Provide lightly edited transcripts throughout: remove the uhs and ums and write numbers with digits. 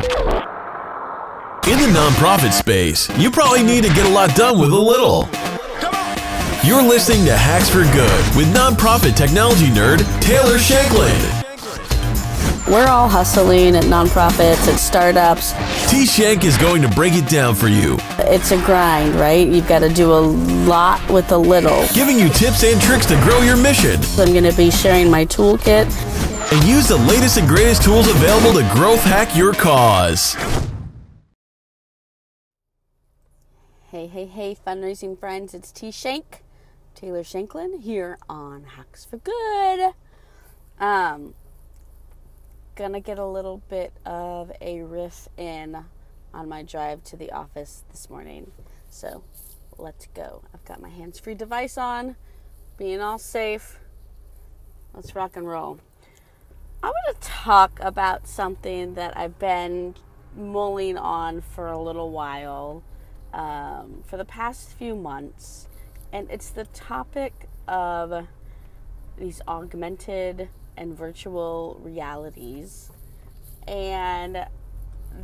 In the nonprofit space, you probably need to get a lot done with a little. You're listening to Hacks for Good with nonprofit technology nerd Taylor Shanklin. We're all hustling at nonprofits, at startups. T. Shank is going to break it down for you. It's a grind, right? You've got to do a lot with a little. Giving you tips and tricks to grow your mission. I'm going to be sharing my toolkit. And use the latest and greatest tools available to growth hack your cause. Hey, fundraising friends. It's T. Shank, Taylor Shanklin, here on Hacks for Good. Gonna get a little bit of a riff in on my drive to the office this morning. So let's go. I've got my hands-free device on, being all safe. Let's rock and roll. I want to talk about something that I've been mulling on for a little while, for the past few months, and it's the topic of these augmented and virtual realities, and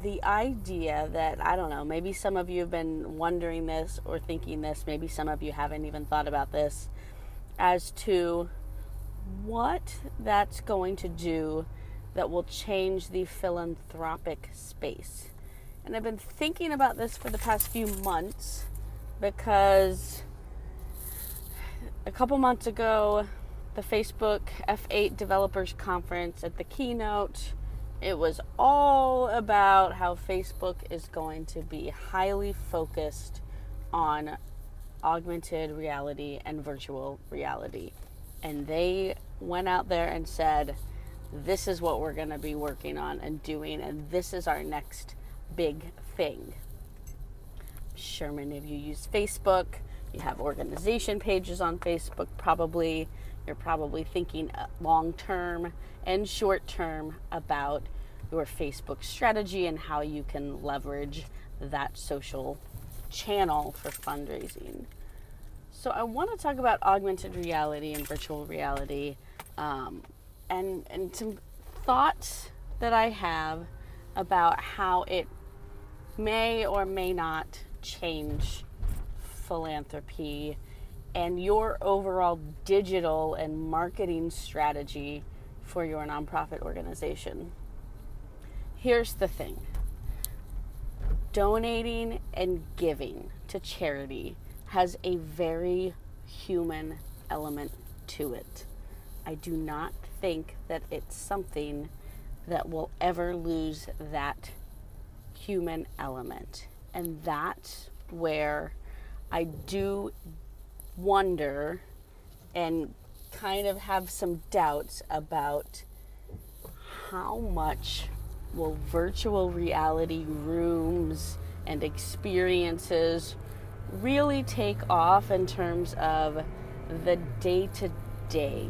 the idea that, I don't know, maybe some of you have been wondering this or thinking this, maybe some of you haven't even thought about this, as to what that's going to do that will change the philanthropic space. And I've been thinking about this for the past few months because a couple months ago, the Facebook F8 Developers Conference, at the keynote, it was all about how Facebook is going to be highly focused on augmented reality and virtual reality. And they went out there and said, this is what we're going to be working on and doing, and this is our next big thing. I'm sure many of you use Facebook. You have organization pages on Facebook, probably. You're probably thinking long-term and short-term about your Facebook strategy and how you can leverage that social channel for fundraising. So I want to talk about augmented reality and virtual reality, and some thoughts that I have about how it may or may not change philanthropy and your overall digital and marketing strategy for your nonprofit organization. Here's the thing. Donating and giving to charity has a very human element to it. I do not think that it's something that will ever lose that human element. And that's where I do wonder and kind of have some doubts about how much will virtual reality rooms and experiences really take off in terms of the day-to-day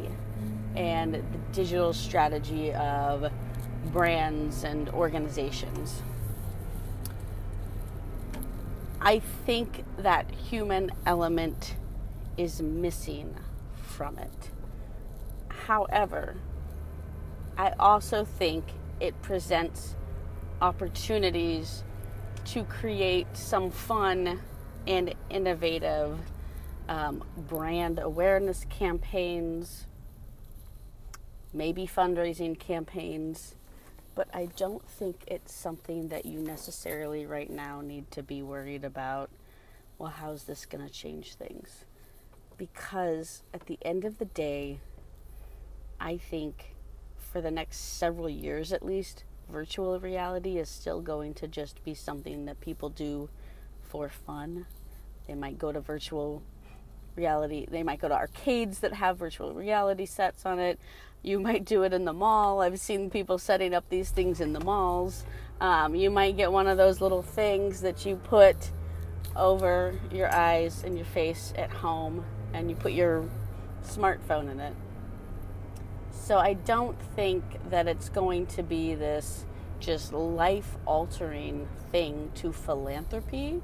and the digital strategy of brands and organizations. I think that human element is missing from it. However, I also think it presents opportunities to create some fun and innovative brand awareness campaigns, maybe fundraising campaigns, but I don't think it's something that you necessarily right now need to be worried about, well, how's this going to change things? Because at the end of the day, I think for the next several years at least, virtual reality is still going to just be something that people do for fun. They might go to virtual reality, they might go to arcades that have virtual reality sets on it. You might do it in the mall. I've seen people setting up these things in the malls. You might get one of those little things that you put over your eyes and your face at home, and you put your smartphone in it. So I don't think that it's going to be this just life-altering thing to philanthropy,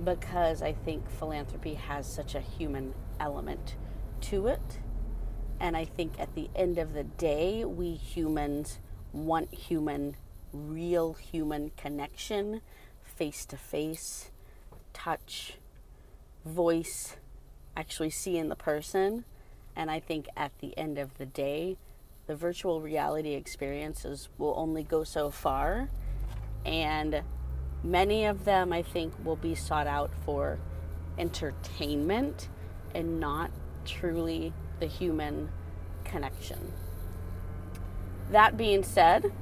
because I think philanthropy has such a human element to it. And I think at the end of the day, we humans want human real human connection, face-to-face, touch, voice, actually seeing the person. And I think at the end of the day, the virtual reality experiences will only go so far, and many of them, I think, will be sought out for entertainment and not truly the human connection. That being said,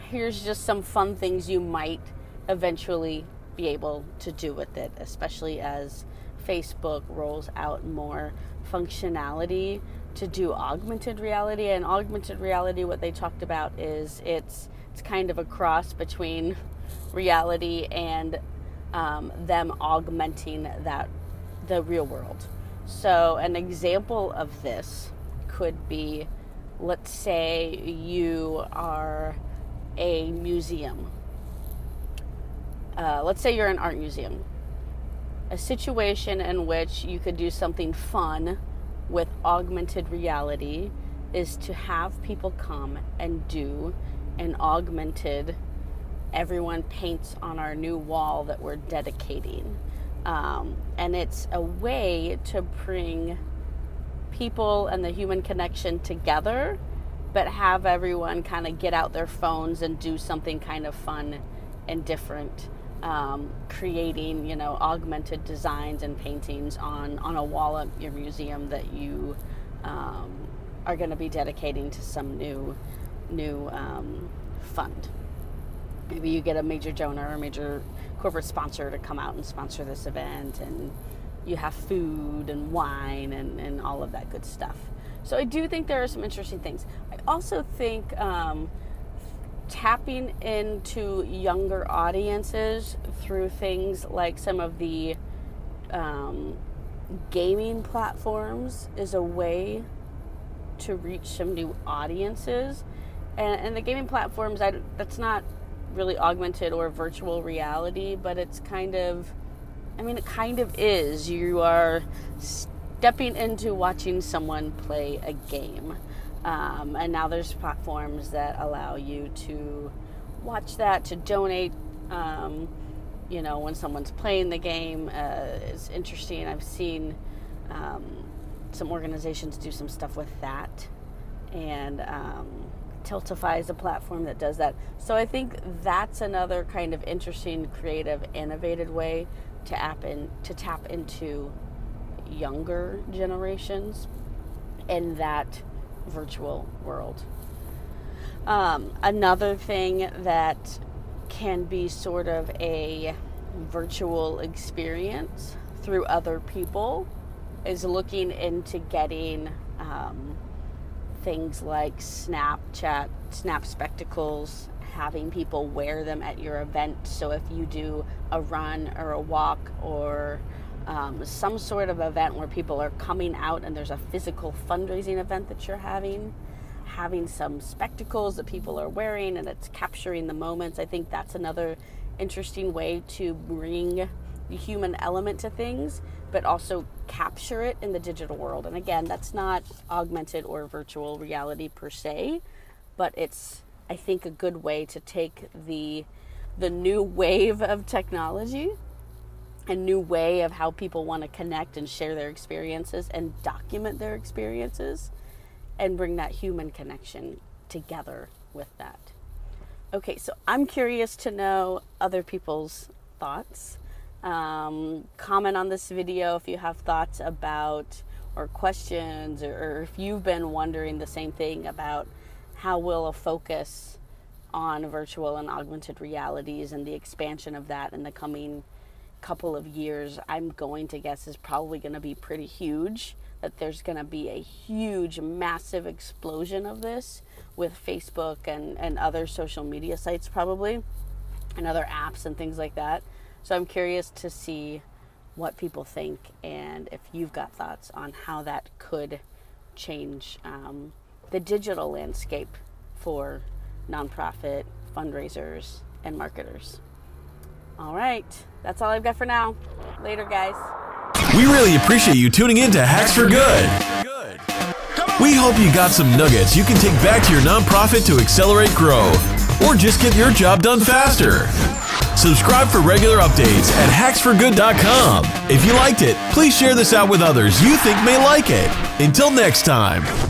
here's just some fun things you might eventually be able to do with it, especially as Facebook rolls out more functionality to do augmented reality. And augmented reality, what they talked about is it's kind of a cross between reality and them augmenting the real world. So an example of this could be, let's say you are a museum. Let's say you're an art museum. A situation in which you could do something fun with augmented reality is to have people come and do an augmented, everyone paints on our new wall that we're dedicating. And it's a way to bring people and the human connection together, but have everyone kind of get out their phones and do something kind of fun and different. Creating, augmented designs and paintings on a wall at your museum that you are going to be dedicating to some new fund. Maybe you get a major donor or a major corporate sponsor to come out and sponsor this event, and you have food and wine and all of that good stuff. So I do think there are some interesting things. I also think tapping into younger audiences through things like some of the gaming platforms is a way to reach some new audiences. And the gaming platforms, that's not really augmented or virtual reality, but it's kind of, it kind of is. You are stepping into watching someone play a game. And now there's platforms that allow you to watch that, to donate, when someone's playing the game. It's interesting. I've seen some organizations do some stuff with that. And Tiltify is a platform that does that. So I think that's another kind of interesting, creative, innovative way to tap into younger generations in that virtual world. Another thing that can be sort of a virtual experience through other people is looking into getting things like Snap spectacles, having people wear them at your event. So if you do a run or a walk or some sort of event where people are coming out and there's a physical fundraising event that you're having some spectacles that people are wearing and it's capturing the moments. I think that's another interesting way to bring the human element to things, but also capture it in the digital world. And again, that's not augmented or virtual reality per se, but it's, I think, a good way to take the new wave of technology, a new way of how people want to connect and share their experiences and document their experiences, and bring that human connection together with that. Okay, so I'm curious to know other people's thoughts. Comment on this video if you have thoughts about or questions, or if you've been wondering the same thing about how will a focus on virtual and augmented realities and the expansion of that in the coming couple of years, I'm going to guess is probably going to be pretty huge, that there's going to be a huge, massive explosion of this with Facebook and other social media sites probably, and other apps and things like that. So I'm curious to see what people think and if you've got thoughts on how that could change the digital landscape for nonprofit fundraisers and marketers. All right, that's all I've got for now. Later, guys. We really appreciate you tuning in to Hacks for Good. We hope you got some nuggets you can take back to your nonprofit to accelerate growth. or just get your job done faster. Subscribe for regular updates at hacksforgood.com. If you liked it, please share this out with others you think may like it. Until next time.